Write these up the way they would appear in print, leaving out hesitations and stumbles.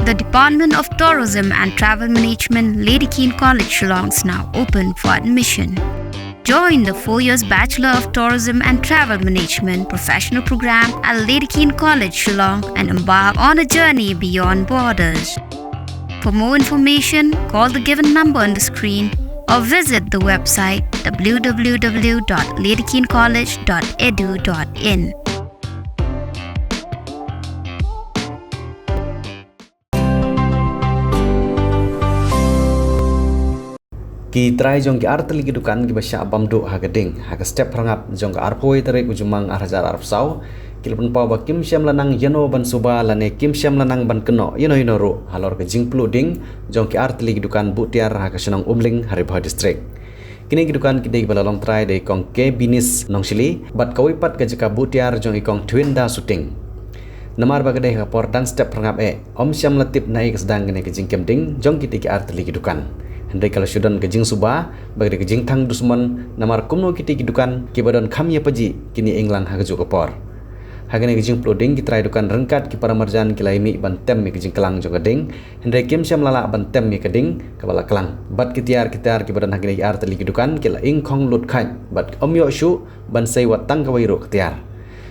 The Department of Tourism and Travel Management, Lady Keane College, Shillong is now open for admission. Join the 4 years Bachelor of Tourism and Travel Management professional program at Lady Keane College, Shillong and embark on a journey beyond borders. For more information, call the given number on the screen or visit the website www.ladykeencollege.edu.in. Ki try jong ki art ligi dukan ki basya abam do hagading haga step rangap jong ka arpoi tarik ujumang arhajar arpsau kilpun pau ba kim syam lanang yano ban suba lane kim syam lanang ban keno yano ro halor ke jingplu ding jong ki art ligi dukan butiar haga senang umling Haribah district kini ki dukan ki dei balalong try dei kong ke binis nongsili bat kawipat ka jika butiar jong ikong twinda shooting namar bagade ka por dan step rangap om syam latip naik sedang kene ke jingkem ding jong ki art ligi dukan Hendai kalau sudan kejing subah, bagi kejing tang dusman, namar kumno kiti kidukan, kibadon kami paji, kini englan hagajuk kapor. Hagane kejing ploding kitrai dukan rengkat ki para marjan kilaimi bantem mi kejing kelang juga ding, hendai kim syam lala bantem mi keding kepala kelang. Bat kitiar kibadon hagane ar teli kidukan kila ing kong lut khai, bat omyo shu ban sei watang kawairo kitiar.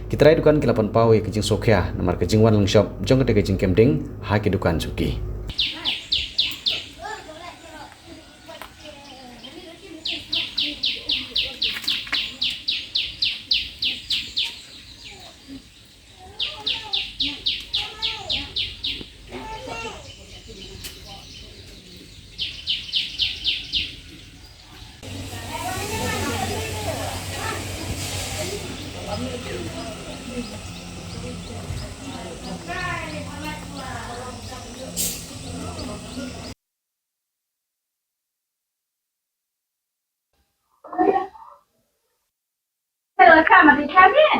Kitrai dukan kilapan pau kejing sokya, namar kejing wan langshop, jong kete kejing kemding, ha kidukan suki. Mà thì theo biết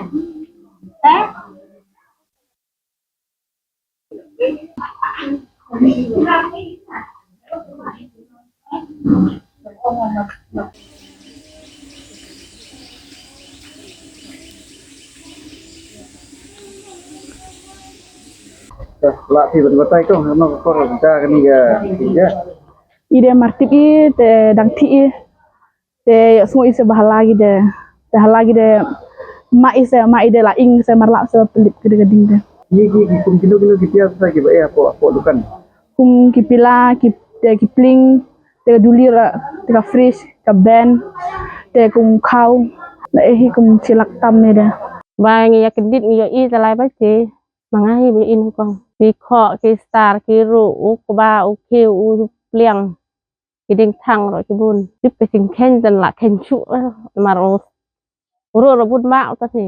lạ thì vẫn có tay không nó có làm ra cái này ya ide martipi te dangti te semua ise bahalagi de ma ide la ing se marlap se pelip geding de ye kum kilo kitia sa ki ba apa dukan kum kipila kipling te dulira te ka fresh ka ben te kum kau la kum silak tam ne de ba ngi yakdit ngi yo i talai ba che mangahi bi in kong ki kho ki star ki ru u ba u kiu u pliang ki ding thang ro ki bun dip pe sing ken dan la ken chu maro ro bun ma ta ni